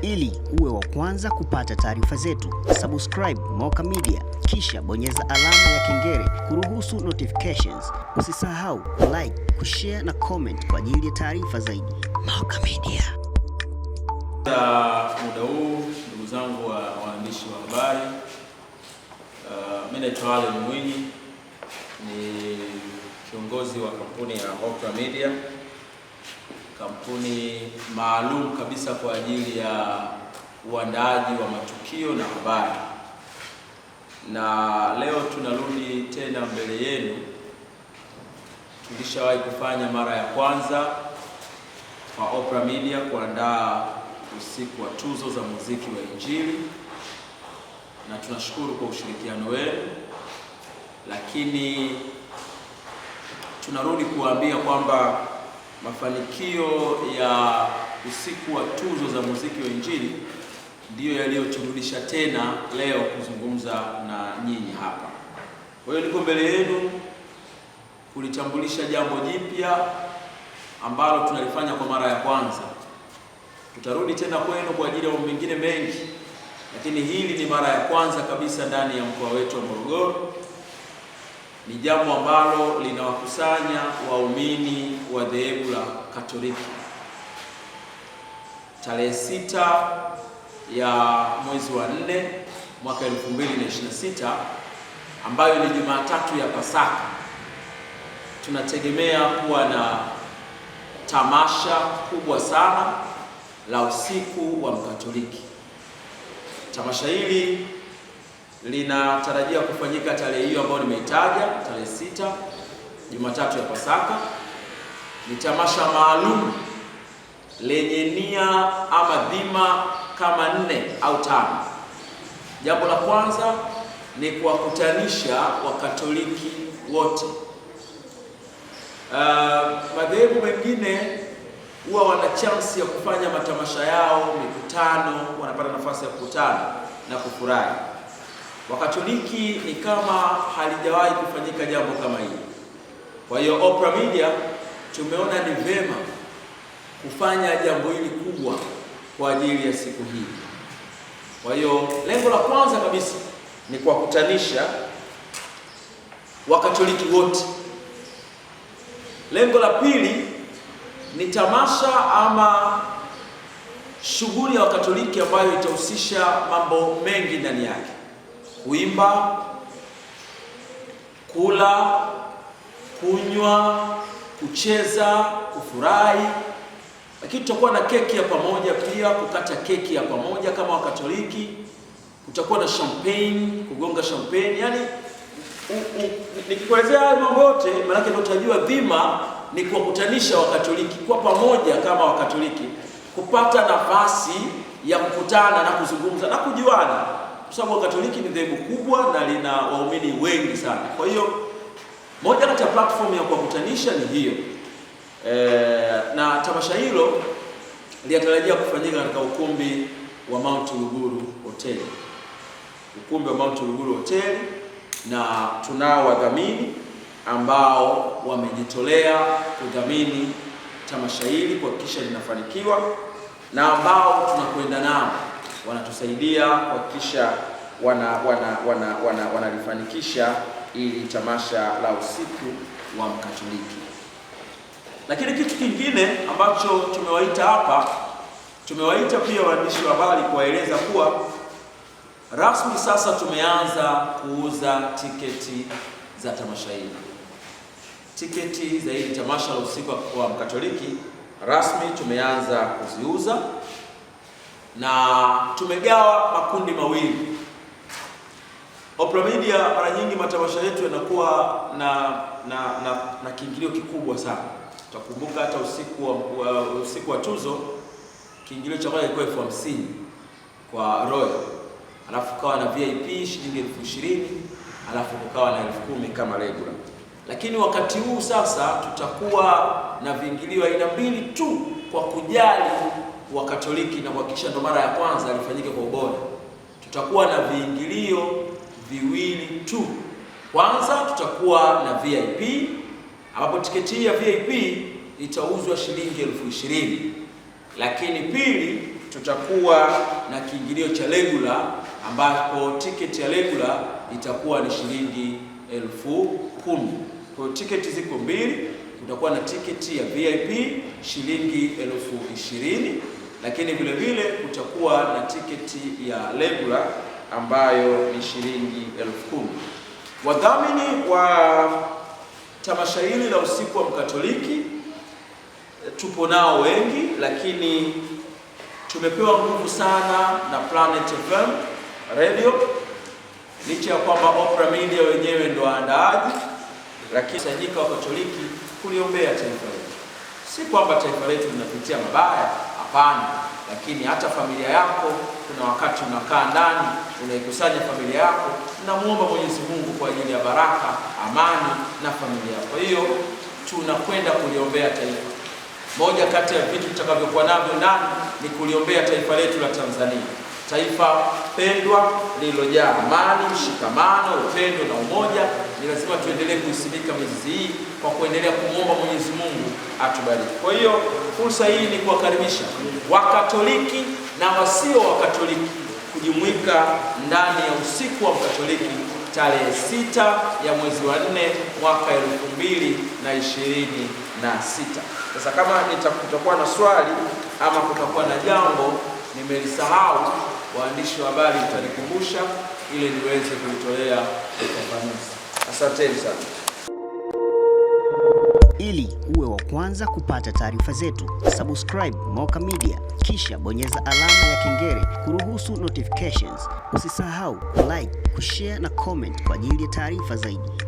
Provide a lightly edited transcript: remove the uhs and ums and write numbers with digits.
Ili uwe wa kwanza kupata taarifa zetu, subscribe Moka Media kisha bonyeza alama ya kengele kuruhusu notifications. Usisahau like, kushare na comment kwa ajili ya taarifa zaidi. Moka Media. Muda huu ndugu zangu waandishi wa habari, mimi naitwa Allen Mwinyi, ni kiongozi wa kampuni ya Opera Media, kampuni maalum kabisa kwa ajili ya uandaaji wa matukio na habari. Na leo tunarudi tena mbele yenu. Tulishawahi kufanya mara ya kwanza kwa Opera Media kuandaa usiku wa tuzo za muziki wa Injili, na tunashukuru kwa ushirikiano wenu, lakini tunarudi kuambia kwamba mafanikio ya usiku wa tuzo za muziki wa Injili ndiyo yaliyoturudisha tena leo kuzungumza na nyinyi hapa. Kwa hiyo niko mbele yenu kulitambulisha jambo jipya ambalo tunalifanya kwa mara ya kwanza. Tutarudi tena kwenu kwa ajili ya mambo mengine mengi, lakini hili ni mara ya kwanza kabisa ndani ya mkoa wetu wa Morogoro. Ni jambo ambalo linawakusanya waumini wa dhehebu la Katoliki. Tarehe 6 ya mwezi wa 4 mwaka 2026, ambayo ni Jumatatu ya Pasaka, tunategemea kuwa na tamasha kubwa sana la usiku wa Mkatoliki. Tamasha hili linatarajia kufanyika tarehe hiyo ambayo nimeitaja, tarehe 6 Jumatatu ya Pasaka. Ni tamasha maalum lenye nia ama dhima kama 4 au 5. Jambo la kwanza ni kuwakutanisha Wakatoliki wote. Madhehebu mengine huwa wana chance ya kufanya matamasha yao, mikutano, wanapata nafasi ya kukutana na kufurahi. Wakatoliki ni kama halijawahi kufanyika jambo kama hili. Kwa hiyo Opera Media tumeona ni vema kufanya jambo hili kubwa kwa ajili ya siku hii. Kwa hiyo lengo la kwanza kabisa ni kuwakutanisha Wakatoliki wote. Lengo la pili ni tamasha ama shughuli ya Wakatoliki ambayo itahusisha mambo mengi ndani yake: kuimba, kula, kunywa, kucheza, kufurahi. Lakini tutakuwa na keki ya pamoja pia, kukata keki ya pamoja kama Wakatoliki. Kutakuwa na champagne, kugonga champagne. Yaani nikikuelezea hayo mambo yote, maana ndio utajua dhima ni kuwakutanisha Wakatoliki kwa pamoja kama Wakatoliki, kupata nafasi ya kukutana na kuzungumza na kujuana, kwa sababu Wakatoliki ni dhehebu kubwa na lina waumini wengi sana. Kwa hiyo moja kati ya platform ya kuwakutanisha ni hiyo. Na tamasha hilo linatarajia kufanyika katika ukumbi wa Mount Uluguru Hotel. Ukumbi wa Mount Uluguru Hotel, na tunao wadhamini ambao wamejitolea kudhamini tamasha hili kuhakikisha linafanikiwa, na ambao tunakwenda nao wanatusaidia kuhakikisha wanalifanikisha ili tamasha la usiku wa Mkatoliki. Lakini kitu kingine ambacho tumewaita hapa, tumewaita pia waandishi wa habari kuwaeleza kuwa rasmi sasa tumeanza kuuza tiketi za tamasha hili. Tiketi za hili tamasha la usiku wa Mkatoliki rasmi tumeanza kuziuza, na tumegawa makundi mawili. Opera Media mara nyingi matamasha yetu yanakuwa na kiingilio kikubwa sana. Tutakumbuka hata usiku wa tuzo kiingilio cha kwanza kilikuwa 50,000 kwa Royal, alafu kukawa na VIP shilingi 20,000, alafu kukawa na 10,000 kama regular. Lakini wakati huu sasa tutakuwa na viingilio aina 2 tu kwa kujali Wakatoliki na kuhakikisha ndo mara ya kwanza alifanyika kwa ubora. Tutakuwa na viingilio 2 tu. Kwanza tutakuwa na VIP, ambapo tiketi ya VIP itauzwa shilingi 20,000. Lakini pili tutakuwa na kiingilio cha regular, ambapo tiketi ya regular itakuwa ni shilingi 10,000. Kwa hiyo tiketi ziko mbili, kutakuwa na tiketi ya VIP shilingi 20,000, lakini vile vile kutakuwa na tiketi ya regular ambayo ni shilingi 10,000. Wadhamini wa tamasha hili la usiku wa Mkatoliki tupo nao wengi, lakini tumepewa nguvu sana na Planet FM Radio, licha ya kwamba Opera Media wenyewe ndo waandaaji, lakini kusanyika wa Katoliki kuliombea taifa letu. Si kwamba taifa letu linapitia mabaya, hapana, lakini hata familia yako, kuna wakati unakaa ndani unaikusanya familia yako, namuomba Mwenyezi Mungu kwa ajili ya baraka, amani na familia. Kwa hiyo tunakwenda kuliombea taifa. Moja kati ya vitu tutakavyokuwa navyo ndani ni kuliombea taifa letu la Tanzania, taifa pendwa lililojaa amani, mshikamano, upendo na umoja. Ni lazima tuendelee kuisimika mizizi hii kwa kuendelea kumwomba Mwenyezi Mungu atubariki. Kwa hiyo fursa hii ni kuwakaribisha Wakatoliki na wasio Wakatoliki kujumuika ndani ya usiku wa Mkatoliki tarehe 6 ya mwezi wa 4 mwaka 2026. Sasa kama kutakuwa na swali ama kutakuwa na jambo nimelisahau, waandishi wa habari mtanikumbusha ili niweze kulitolea ufafanuzi. Asanteni sana. Ili uwe wa kwanza kupata taarifa zetu, subscribe Moka Media, kisha bonyeza alama ya kengele kuruhusu notifications. Usisahau like, kushare na comment kwa ajili ya taarifa zaidi.